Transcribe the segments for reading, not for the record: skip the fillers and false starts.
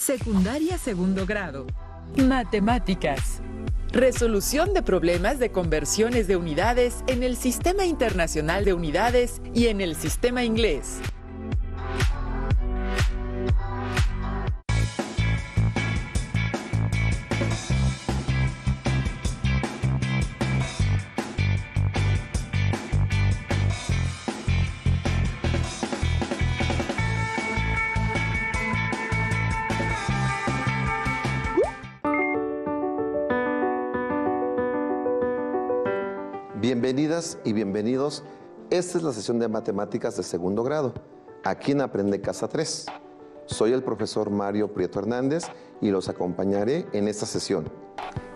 Secundaria segundo grado. Matemáticas. Resolución de problemas de conversiones de unidades en el Sistema Internacional de Unidades y en el Sistema Inglés. Bienvenidas y bienvenidos. Esta es la sesión de matemáticas de segundo grado, aquí en Aprende Casa 3. Soy el profesor Mario Prieto Hernández y los acompañaré en esta sesión.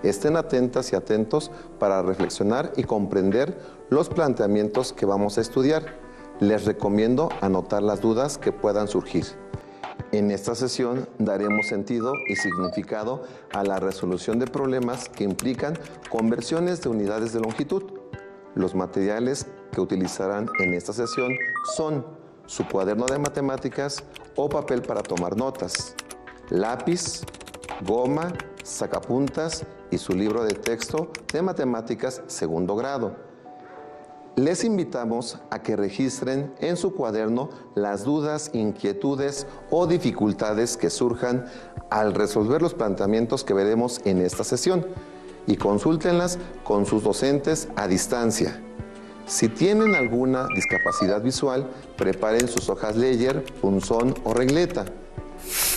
Estén atentas y atentos para reflexionar y comprender los planteamientos que vamos a estudiar. Les recomiendo anotar las dudas que puedan surgir. En esta sesión daremos sentido y significado a la resolución de problemas que implican conversiones de unidades de longitud. Los materiales que utilizarán en esta sesión son su cuaderno de matemáticas o papel para tomar notas, lápiz, goma, sacapuntas y su libro de texto de matemáticas segundo grado. Les invitamos a que registren en su cuaderno las dudas, inquietudes o dificultades que surjan al resolver los planteamientos que veremos en esta sesión y consúltenlas con sus docentes a distancia. Si tienen alguna discapacidad visual, preparen sus hojas Ledger, punzón o regleta.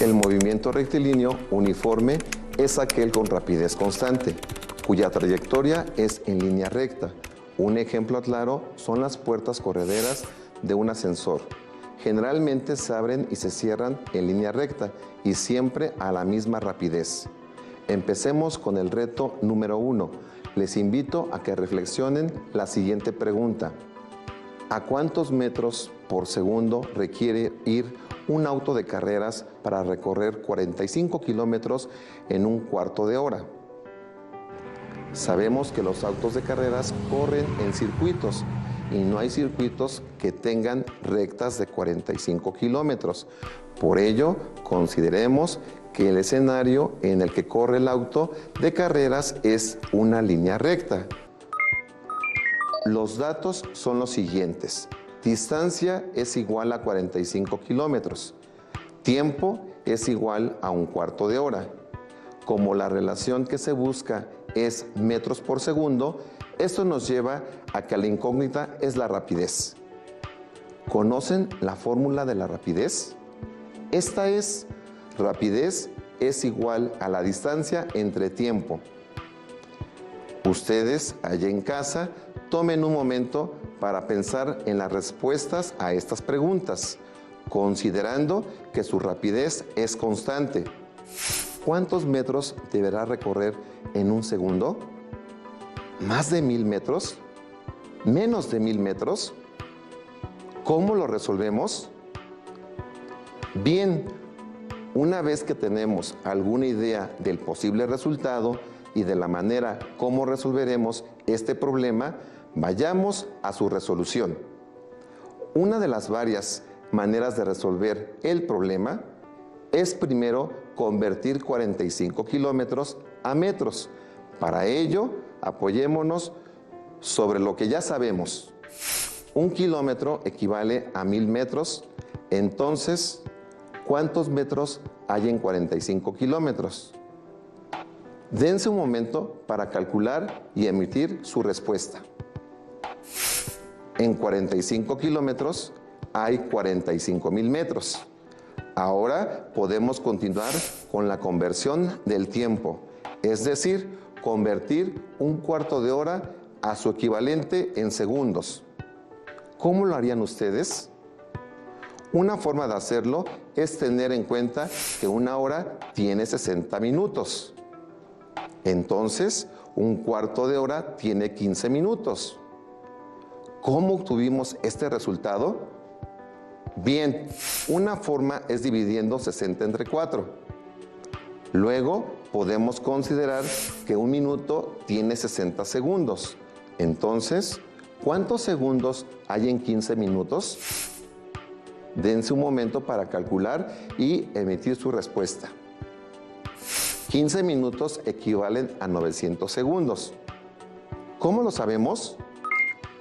El movimiento rectilíneo uniforme es aquel con rapidez constante, cuya trayectoria es en línea recta. Un ejemplo claro son las puertas correderas de un ascensor. Generalmente se abren y se cierran en línea recta y siempre a la misma rapidez. Empecemos con el reto número 1. Les invito a que reflexionen la siguiente pregunta. ¿A cuántos metros por segundo requiere ir un auto de carreras para recorrer 45 kilómetros en un cuarto de hora? Sabemos que los autos de carreras corren en circuitos y no hay circuitos que tengan rectas de 45 kilómetros. Por ello, consideremos que el escenario en el que corre el auto de carreras es una línea recta. Los datos son los siguientes. Distancia es igual a 45 kilómetros. Tiempo es igual a un cuarto de hora. Como la relación que se busca es metros por segundo, esto nos lleva a que la incógnita es la rapidez. ¿Conocen la fórmula de la rapidez? Esta es: rapidez es igual a la distancia entre tiempo. Ustedes, allá en casa, tomen un momento para pensar en las respuestas a estas preguntas, considerando que su rapidez es constante. ¿Cuántos metros deberá recorrer en un segundo? ¿Más de 1000 metros? ¿Menos de 1000 metros? ¿Cómo lo resolvemos? Bien, una vez que tenemos alguna idea del posible resultado y de la manera como resolveremos este problema, vayamos a su resolución. Una de las varias maneras de resolver el problema es primero convertir 45 kilómetros a metros. Para ello, apoyémonos sobre lo que ya sabemos. Un kilómetro equivale a 1000 metros, entonces, ¿cuántos metros hay en 45 kilómetros? Dense un momento para calcular y emitir su respuesta. En 45 kilómetros hay 45,000 metros. Ahora podemos continuar con la conversión del tiempo, es decir, convertir un cuarto de hora a su equivalente en segundos. ¿Cómo lo harían ustedes? Una forma de hacerlo es tener en cuenta que una hora tiene 60 minutos. Entonces, un cuarto de hora tiene 15 minutos. ¿Cómo obtuvimos este resultado? Bien, una forma es dividiendo 60 entre 4. Luego, podemos considerar que un minuto tiene 60 segundos. Entonces, ¿cuántos segundos hay en 15 minutos? Dense un momento para calcular y emitir su respuesta. 15 minutos equivalen a 900 segundos. ¿Cómo lo sabemos?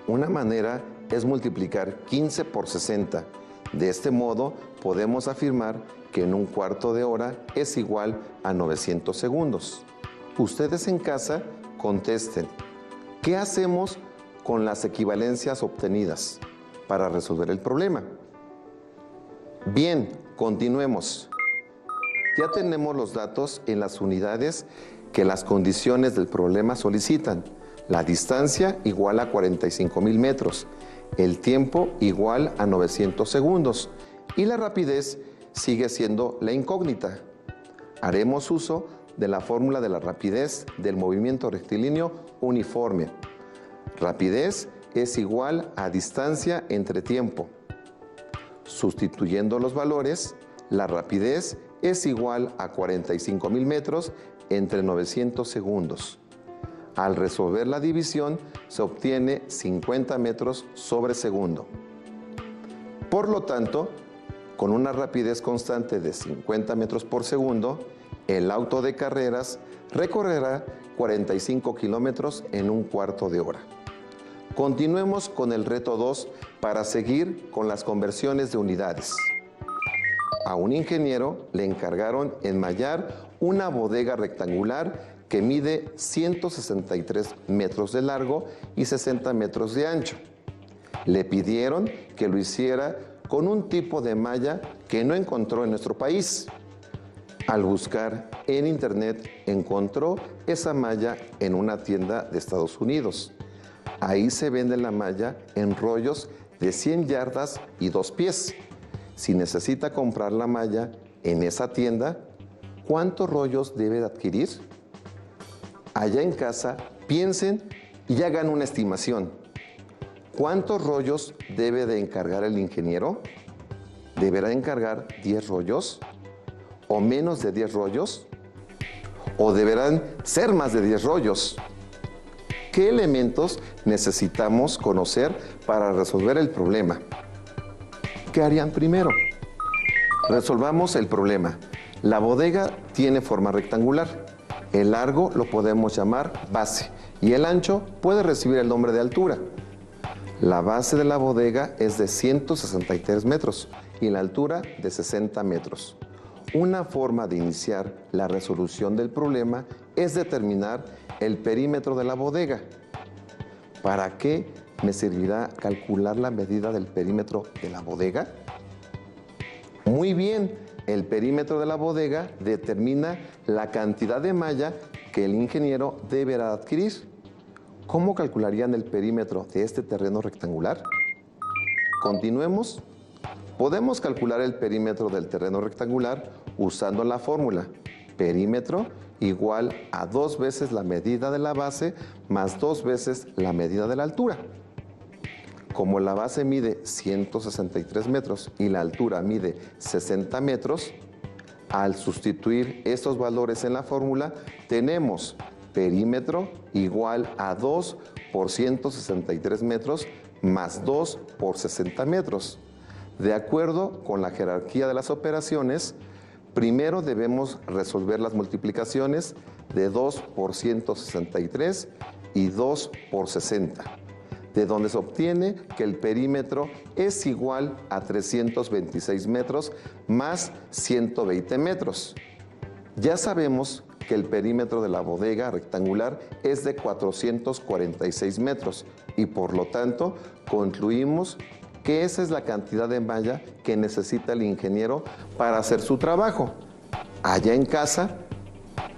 Una manera es multiplicar 15 por 60. De este modo, podemos afirmar que en un cuarto de hora es igual a 900 segundos. Ustedes en casa contesten, ¿qué hacemos con las equivalencias obtenidas para resolver el problema? Bien, continuemos. Ya tenemos los datos en las unidades que las condiciones del problema solicitan. La distancia igual a 45,000 metros, el tiempo igual a 900 segundos y la rapidez sigue siendo la incógnita. Haremos uso de la fórmula de la rapidez del movimiento rectilíneo uniforme. Rapidez es igual a distancia entre tiempo. Sustituyendo los valores, la rapidez es igual a 45,000 metros entre 900 segundos. Al resolver la división, se obtiene 50 metros sobre segundo. Por lo tanto, con una rapidez constante de 50 metros por segundo, el auto de carreras recorrerá 45 kilómetros en un cuarto de hora. Continuemos con el reto 2 para seguir con las conversiones de unidades. A un ingeniero le encargaron enmallar una bodega rectangular que mide 163 metros de largo y 60 metros de ancho. Le pidieron que lo hiciera con un tipo de malla que no encontró en nuestro país. Al buscar en internet, encontró esa malla en una tienda de Estados Unidos. Ahí se vende la malla en rollos de 100 yardas y 2 pies. Si necesita comprar la malla en esa tienda, ¿cuántos rollos debe de adquirir? Allá en casa, piensen y hagan una estimación. ¿Cuántos rollos debe de encargar el ingeniero? ¿Deberá encargar 10 rollos? ¿O menos de 10 rollos? ¿O deberán ser más de 10 rollos? ¿Qué elementos necesitamos conocer para resolver el problema? ¿Qué harían primero? Resolvamos el problema. La bodega tiene forma rectangular. El largo lo podemos llamar base y el ancho puede recibir el nombre de altura. La base de la bodega es de 163 metros y la altura de 60 metros. Una forma de iniciar la resolución del problema es determinar el perímetro de la bodega. ¿Para qué me servirá calcular la medida del perímetro de la bodega? Muy bien, el perímetro de la bodega determina la cantidad de malla que el ingeniero deberá adquirir. ¿Cómo calcularían el perímetro de este terreno rectangular? Continuemos. Podemos calcular el perímetro del terreno rectangular usando la fórmula perímetro igual a 2 veces la medida de la base más 2 veces la medida de la altura. Como la base mide 163 metros y la altura mide 60 metros, al sustituir estos valores en la fórmula, tenemos perímetro igual a 2 por 163 metros más 2 por 60 metros. De acuerdo con la jerarquía de las operaciones, primero debemos resolver las multiplicaciones de 2 por 163 y 2 por 60. De donde se obtiene que el perímetro es igual a 326 metros más 120 metros. Ya sabemos que el perímetro de la bodega rectangular es de 446 metros y por lo tanto concluimos que esa es la cantidad de malla que necesita el ingeniero para hacer su trabajo. Allá en casa,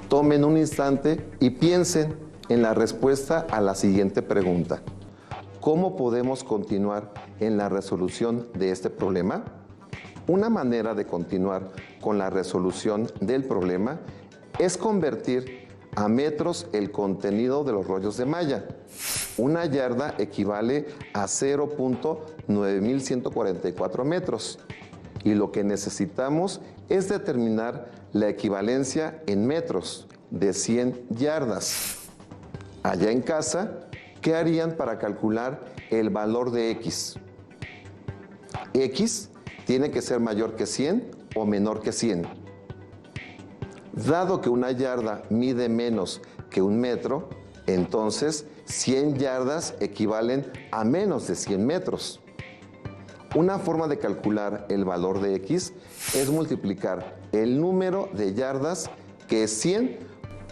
tomen un instante y piensen en la respuesta a la siguiente pregunta. ¿Cómo podemos continuar en la resolución de este problema? Una manera de continuar con la resolución del problema es convertir a metros el contenido de los rollos de malla. Una yarda equivale a 0.9144 metros y lo que necesitamos es determinar la equivalencia en metros de 100 yardas. Allá en casa, ¿qué harían para calcular el valor de X? X tiene que ser mayor que 100 o menor que 100. Dado que una yarda mide menos que un metro, entonces 100 yardas equivalen a menos de 100 metros. Una forma de calcular el valor de X es multiplicar el número de yardas, que es 100,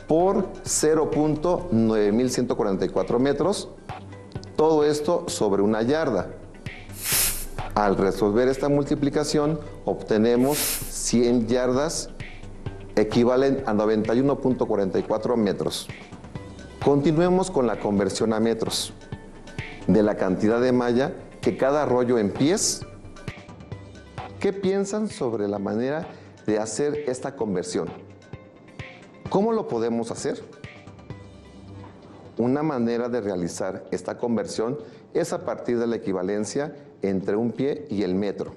por 0.9144 metros, todo esto sobre una yarda. Al resolver esta multiplicación, obtenemos 100 yardas equivalen a 91.44 metros. Continuemos con la conversión a metros de la cantidad de malla que cada rollo en pies. ¿Qué piensan sobre la manera de hacer esta conversión? ¿Cómo lo podemos hacer? Una manera de realizar esta conversión es a partir de la equivalencia entre un pie y el metro.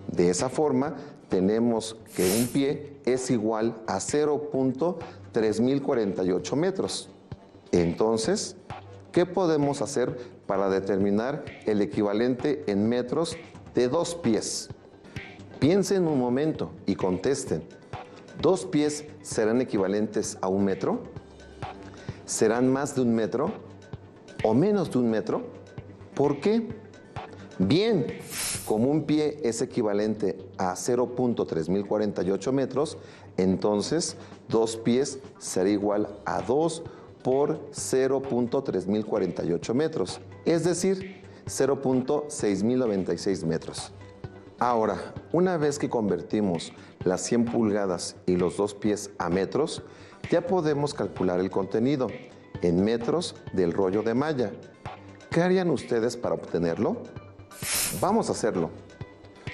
De esa forma, tenemos que un pie es igual a 0.3048 metros. Entonces, ¿qué podemos hacer para determinar el equivalente en metros de 2 pies? Piensen un momento y contesten. ¿2 pies serán equivalentes a 1 metro? ¿Serán más de 1 metro o menos de 1 metro? ¿Por qué? Bien, como un pie es equivalente a 0.3048 metros, entonces 2 pies será igual a 2 por 0.3048 metros, es decir, 0.6096 metros. Ahora, una vez que convertimos las 100 pulgadas y los 2 pies a metros, ya podemos calcular el contenido en metros del rollo de malla. ¿Qué harían ustedes para obtenerlo? Vamos a hacerlo.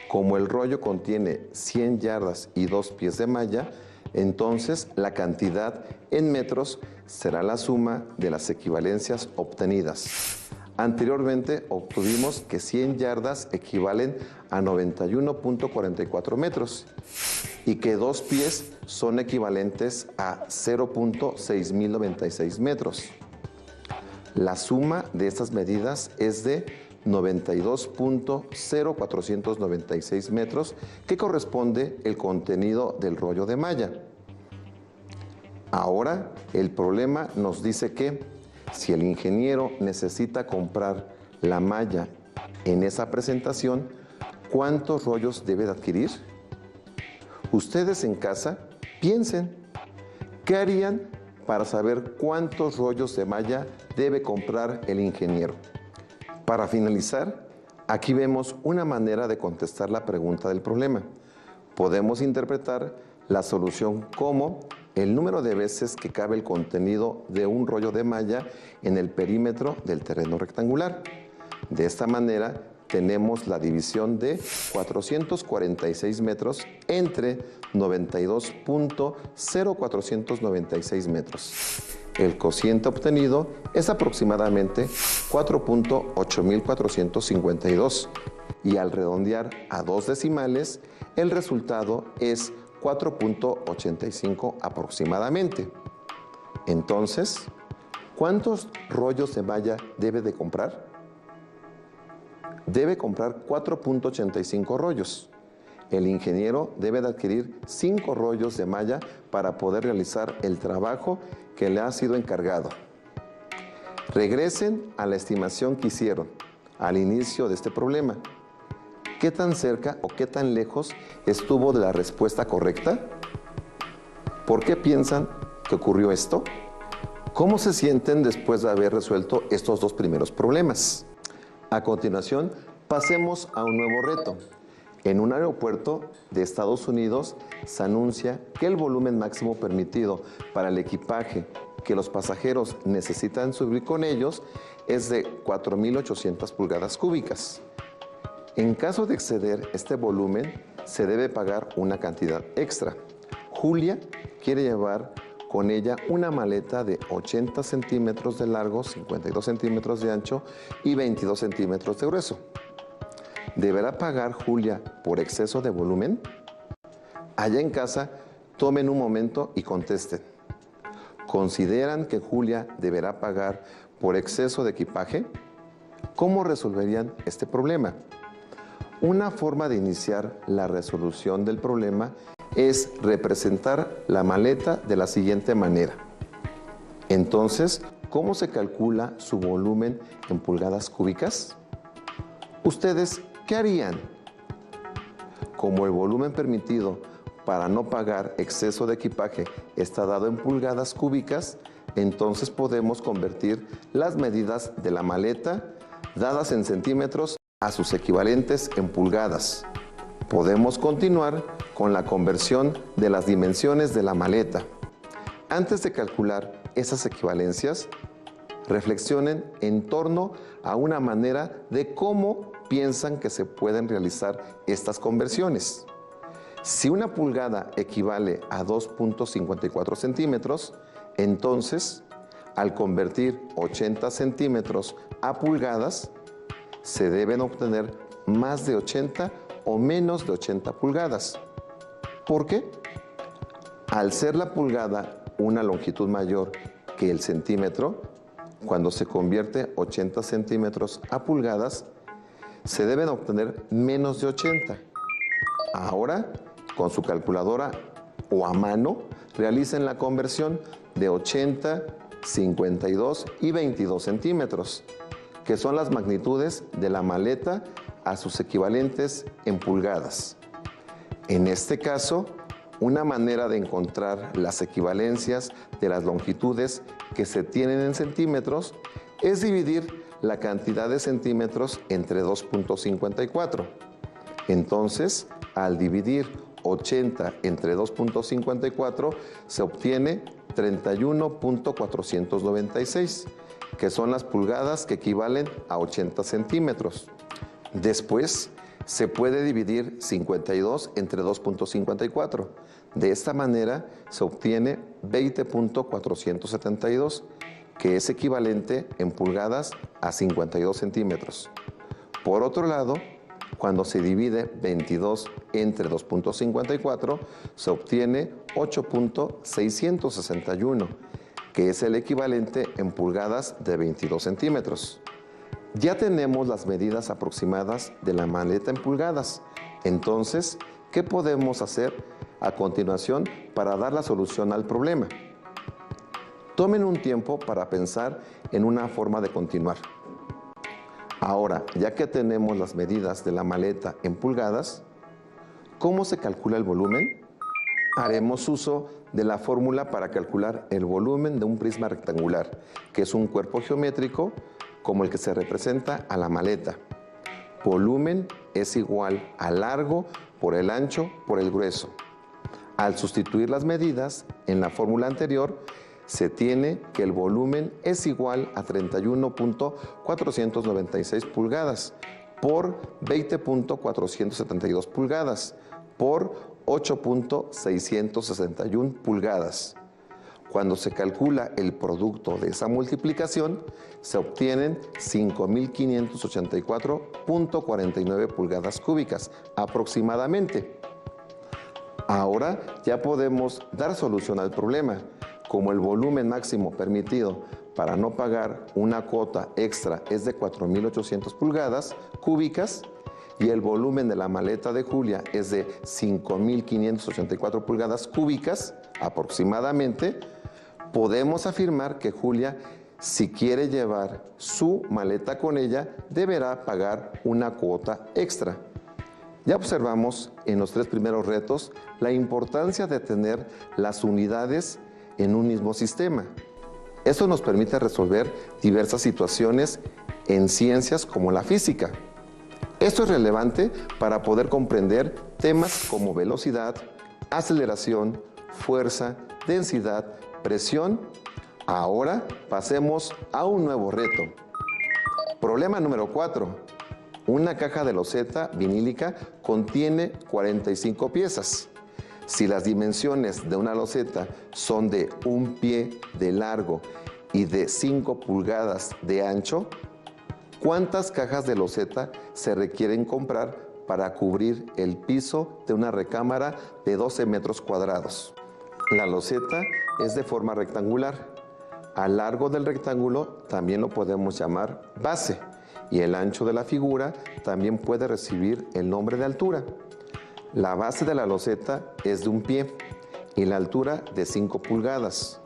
Como el rollo contiene 100 yardas y 2 pies de malla, entonces la cantidad en metros será la suma de las equivalencias obtenidas. Anteriormente obtuvimos que 100 yardas equivalen a 91.44 metros y que 2 pies son equivalentes a 0.6096 metros. La suma de estas medidas es de 92.0496 metros, que corresponde el contenido del rollo de malla. Ahora, el problema nos dice que si el ingeniero necesita comprar la malla en esa presentación, ¿cuántos rollos debe de adquirir? Ustedes en casa piensen, ¿qué harían para saber cuántos rollos de malla debe comprar el ingeniero? Para finalizar, aquí vemos una manera de contestar la pregunta del problema. Podemos interpretar la solución como el número de veces que cabe el contenido de un rollo de malla en el perímetro del terreno rectangular. De esta manera, tenemos la división de 446 metros entre 92.0496 metros. El cociente obtenido es aproximadamente 4.8452 y al redondear a 2 decimales, el resultado es 4.85 aproximadamente. Entonces, ¿cuántos rollos de malla debe de comprar? Debe comprar 4.85 rollos. El ingeniero debe de adquirir 5 rollos de malla para poder realizar el trabajo que le ha sido encargado. Regresen a la estimación que hicieron al inicio de este problema. ¿Qué tan cerca o qué tan lejos estuvo de la respuesta correcta? ¿Por qué piensan que ocurrió esto? ¿Cómo se sienten después de haber resuelto estos 2 primeros problemas? A continuación, pasemos a un nuevo reto. En un aeropuerto de Estados Unidos se anuncia que el volumen máximo permitido para el equipaje que los pasajeros necesitan subir con ellos es de 4.800 pulgadas cúbicas. En caso de exceder este volumen, se debe pagar una cantidad extra. Julia quiere llevar con ella una maleta de 80 centímetros de largo, 52 centímetros de ancho y 22 centímetros de grueso. ¿Deberá pagar Julia por exceso de volumen? Allá en casa, tomen un momento y contesten. ¿Consideran que Julia deberá pagar por exceso de equipaje? ¿Cómo resolverían este problema? Una forma de iniciar la resolución del problema es representar la maleta de la siguiente manera. Entonces, ¿cómo se calcula su volumen en pulgadas cúbicas? ¿Ustedes qué harían? Como el volumen permitido para no pagar exceso de equipaje está dado en pulgadas cúbicas, entonces podemos convertir las medidas de la maleta dadas en centímetros a sus equivalentes en pulgadas. Podemos continuar con la conversión de las dimensiones de la maleta. Antes de calcular esas equivalencias, reflexionen en torno a una manera de cómo piensan que se pueden realizar estas conversiones. Si una pulgada equivale a 2.54 centímetros, entonces, al convertir 80 centímetros a pulgadas, se deben obtener más de 80 o menos de 80 pulgadas. ¿Por qué? Al ser la pulgada una longitud mayor que el centímetro, cuando se convierte 80 centímetros a pulgadas, se deben obtener menos de 80. Ahora, con su calculadora o a mano, realicen la conversión de 80, 52 y 22 centímetros, que son las magnitudes de la maleta a sus equivalentes en pulgadas. En este caso, una manera de encontrar las equivalencias de las longitudes que se tienen en centímetros es dividir la cantidad de centímetros entre 2.54. Entonces, al dividir 80 entre 2.54, se obtiene 31.496, que son las pulgadas que equivalen a 80 centímetros. Después, se puede dividir 52 entre 2.54. De esta manera, se obtiene 20.472, que es equivalente en pulgadas a 52 centímetros. Por otro lado, cuando se divide 22 entre 2.54, se obtiene 8.661, que es el equivalente en pulgadas de 22 centímetros. Ya tenemos las medidas aproximadas de la maleta en pulgadas. Entonces, ¿qué podemos hacer a continuación para dar la solución al problema? Tomen un tiempo para pensar en una forma de continuar. Ahora, ya que tenemos las medidas de la maleta en pulgadas, ¿cómo se calcula el volumen? Haremos uso de la fórmula para calcular el volumen de un prisma rectangular, que es un cuerpo geométrico como el que se representa a la maleta. Volumen es igual a largo por el ancho por el grueso. Al sustituir las medidas en la fórmula anterior, se tiene que el volumen es igual a 31.496 pulgadas por 20.472 pulgadas por 8.661 pulgadas. Cuando se calcula el producto de esa multiplicación, se obtienen 5.584.49 pulgadas cúbicas aproximadamente. Ahora ya podemos dar solución al problema. Como el volumen máximo permitido para no pagar una cuota extra es de 4.800 pulgadas cúbicas y el volumen de la maleta de Julia es de 5.584 pulgadas cúbicas aproximadamente, podemos afirmar que Julia, si quiere llevar su maleta con ella, deberá pagar una cuota extra. Ya observamos en los tres primeros retos la importancia de tener las unidades en un mismo sistema. Esto nos permite resolver diversas situaciones en ciencias como la física. Esto es relevante para poder comprender temas como velocidad, aceleración, fuerza, densidad, presión. Ahora pasemos a un nuevo reto. Problema número 4. Una caja de loseta vinílica contiene 45 piezas. Si las dimensiones de una loseta son de 1 pie de largo y de 5 pulgadas de ancho, ¿cuántas cajas de loseta se requieren comprar para cubrir el piso de una recámara de 12 metros cuadrados? La loseta es de forma rectangular. Al largo del rectángulo también lo podemos llamar base y el ancho de la figura también puede recibir el nombre de altura. La base de la loseta es de 1 pie y la altura de 5 pulgadas.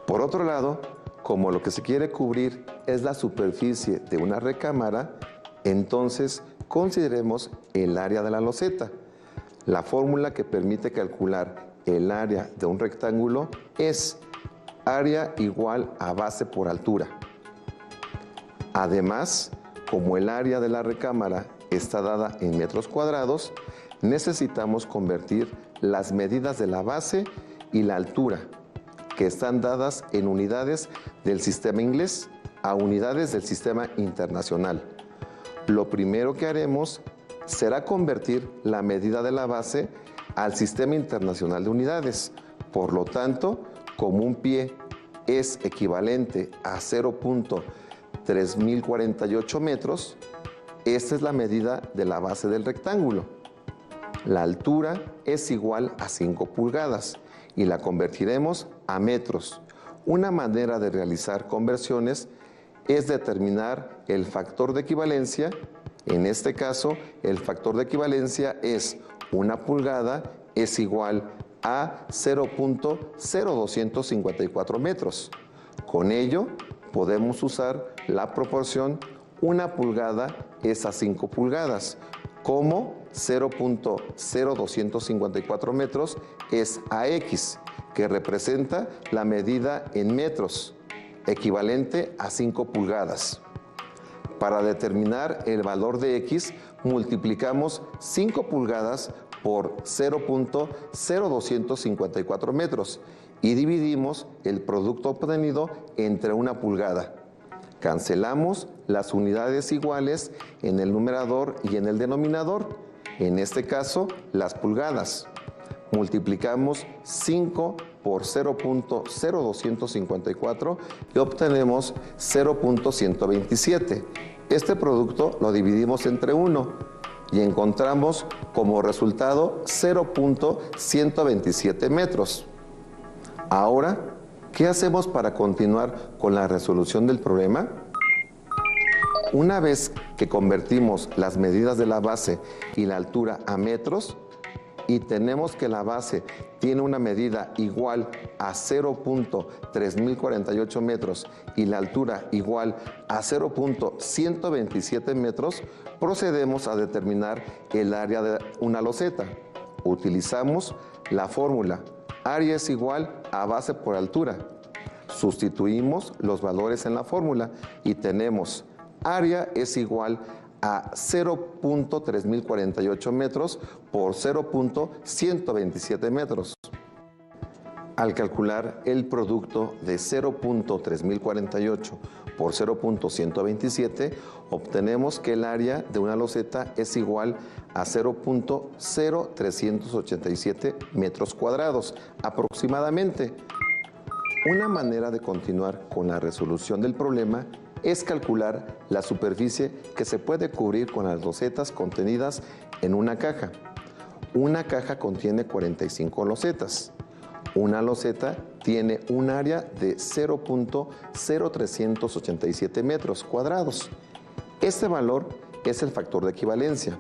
Por otro lado, como lo que se quiere cubrir es la superficie de una recámara, entonces consideremos el área de la loseta. La fórmula que permite calcular el área de un rectángulo es área igual a base por altura. Además, como el área de la recámara está dada en metros cuadrados, necesitamos convertir las medidas de la base y la altura, que están dadas en unidades del sistema inglés, a unidades del sistema internacional. Lo primero que haremos será convertir la medida de la base al sistema internacional de unidades. Por lo tanto, como 1 pie es equivalente a 0.3048 metros, esta es la medida de la base del rectángulo. La altura es igual a 5 pulgadas y la convertiremos a metros. Una manera de realizar conversiones es determinar el factor de equivalencia. En este caso, el factor de equivalencia es 1 pulgada es igual a 0.0254 metros. Con ello, podemos usar la proporción 1 pulgada es a 5 pulgadas, como 0.0254 metros es a X, que representa la medida en metros, equivalente a 5 pulgadas. Para determinar el valor de X, multiplicamos 5 pulgadas por 0.0254 metros y dividimos el producto obtenido entre 1 pulgada. Cancelamos las unidades iguales en el numerador y en el denominador, en este caso las pulgadas. Multiplicamos 5 por 0.0254 y obtenemos 0.127. Este producto lo dividimos entre 1 y encontramos como resultado 0.127 metros. Ahora, ¿qué hacemos para continuar con la resolución del problema? Una vez que convertimos las medidas de la base y la altura a metros, y tenemos que la base tiene una medida igual a 0.3048 metros y la altura igual a 0.127 metros, procedemos a determinar el área de una loseta. Utilizamos la fórmula área es igual a base por altura. Sustituimos los valores en la fórmula y tenemos área es igual a 0.3048 metros por 0.127 metros. Al calcular el producto de 0.3048 por 0.127, obtenemos que el área de una loseta es igual a 0.0387 metros cuadrados aproximadamente. Una manera de continuar con la resolución del problema es calcular la superficie que se puede cubrir con las losetas contenidas en una caja. Una caja contiene 45 losetas. Una loseta tiene un área de 0.0387 metros cuadrados. Este valor es el factor de equivalencia.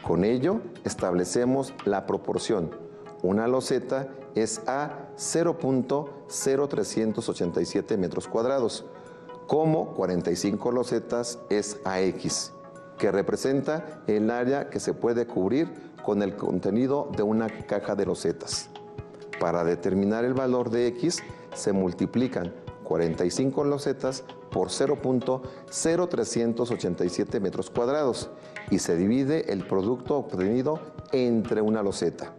Con ello, establecemos la proporción. Una loseta es a 0.0387 metros cuadrados, como 45 losetas es a X, que representa el área que se puede cubrir con el contenido de una caja de losetas. Para determinar el valor de X, se multiplican 45 losetas por 0.0387 metros cuadrados y se divide el producto obtenido entre una loseta.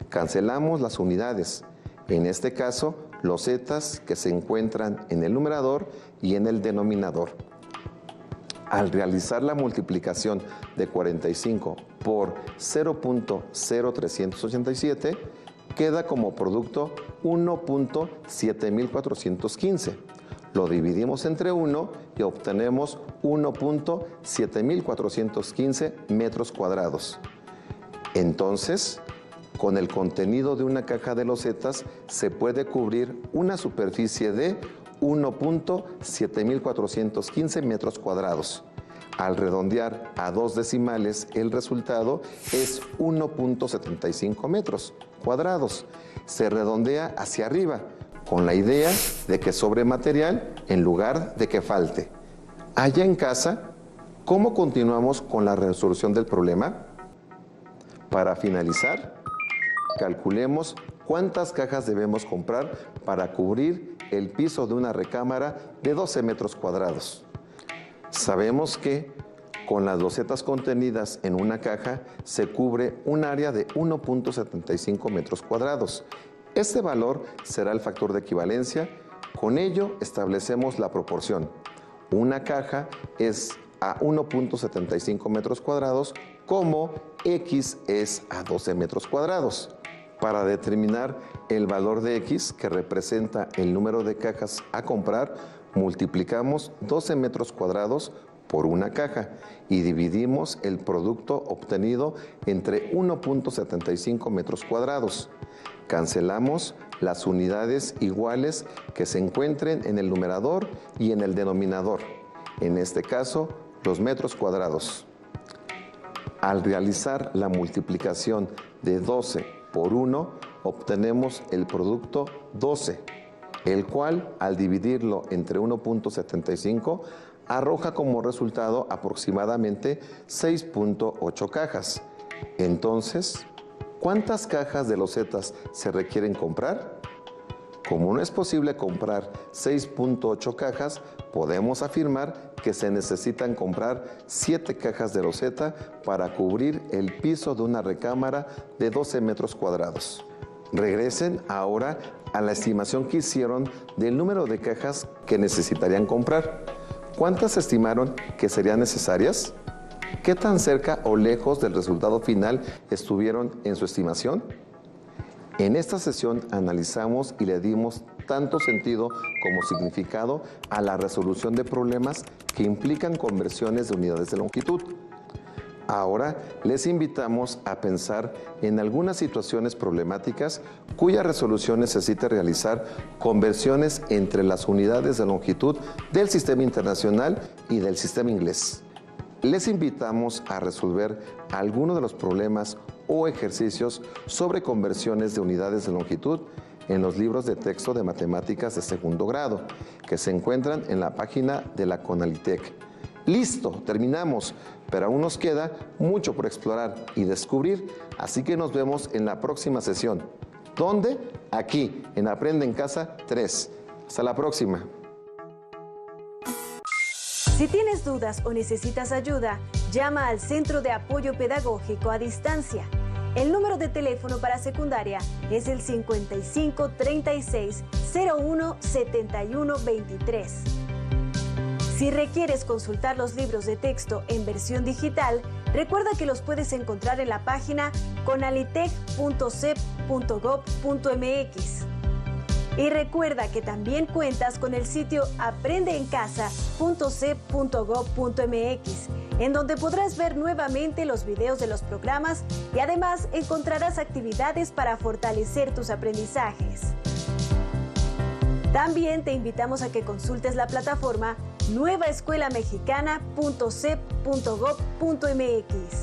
Cancelamos las unidades, en este caso, losetas que se encuentran en el numerador y en el denominador. Al realizar la multiplicación de 45 por 0.0387, queda como producto 1.7415. Lo dividimos entre 1 y obtenemos 1.7415 metros cuadrados. Entonces, con el contenido de una caja de losetas se puede cubrir una superficie de 1.7415 metros cuadrados. Al redondear a 2 decimales, el resultado es 1.75 metros cuadrados. Se redondea hacia arriba, con la idea de que sobre material en lugar de que falte. Allá en casa, ¿cómo continuamos con la resolución del problema? Para finalizar, calculemos cuántas cajas debemos comprar para cubrir el piso de una recámara de 12 metros cuadrados. Sabemos que con las losetas contenidas en una caja se cubre un área de 1.75 metros cuadrados. Este valor será el factor de equivalencia. Con ello establecemos la proporción. Una caja es a 1.75 metros cuadrados como X es a 12 metros cuadrados. Para determinar el valor de X, que representa el número de cajas a comprar, multiplicamos 12 metros cuadrados por una caja y dividimos el producto obtenido entre 1.75 metros cuadrados. Cancelamos las unidades iguales que se encuentren en el numerador y en el denominador, en este caso los metros cuadrados. Al realizar la multiplicación de 12 por 1, obtenemos el producto 12, el cual al dividirlo entre 1.75 arroja como resultado aproximadamente 6.8 cajas. Entonces, ¿cuántas cajas de losetas se requieren comprar? Como no es posible comprar 6.8 cajas, podemos afirmar que se necesitan comprar 7 cajas de loseta para cubrir el piso de una recámara de 12 metros cuadrados. Regresen ahora a la estimación que hicieron del número de cajas que necesitarían comprar. ¿Cuántas estimaron que serían necesarias? ¿Qué tan cerca o lejos del resultado final estuvieron en su estimación? En esta sesión analizamos y le dimos tanto sentido como significado a la resolución de problemas que implican conversiones de unidades de longitud. Ahora les invitamos a pensar en algunas situaciones problemáticas cuya resolución necesita realizar conversiones entre las unidades de longitud del sistema internacional y del sistema inglés. Les invitamos a resolver algunos de los problemas o ejercicios sobre conversiones de unidades de longitud en los libros de texto de matemáticas de segundo grado, que se encuentran en la página de la CONALITEC. Listo, terminamos, pero aún nos queda mucho por explorar y descubrir, así que nos vemos en la próxima sesión. ¿Dónde? Aquí, en Aprende en Casa 3. Hasta la próxima. Si tienes dudas o necesitas ayuda, llama al Centro de Apoyo Pedagógico a Distancia. El número de teléfono para secundaria es el 55 36 01 71 23. Si requieres consultar los libros de texto en versión digital, recuerda que los puedes encontrar en la página conalitec.cep.gov.mx. Y recuerda que también cuentas con el sitio aprendeencasa.cep.gov.mx, en donde podrás ver nuevamente los videos de los programas y además encontrarás actividades para fortalecer tus aprendizajes. También te invitamos a que consultes la plataforma nuevaescuelamexicana.cep.gov.mx.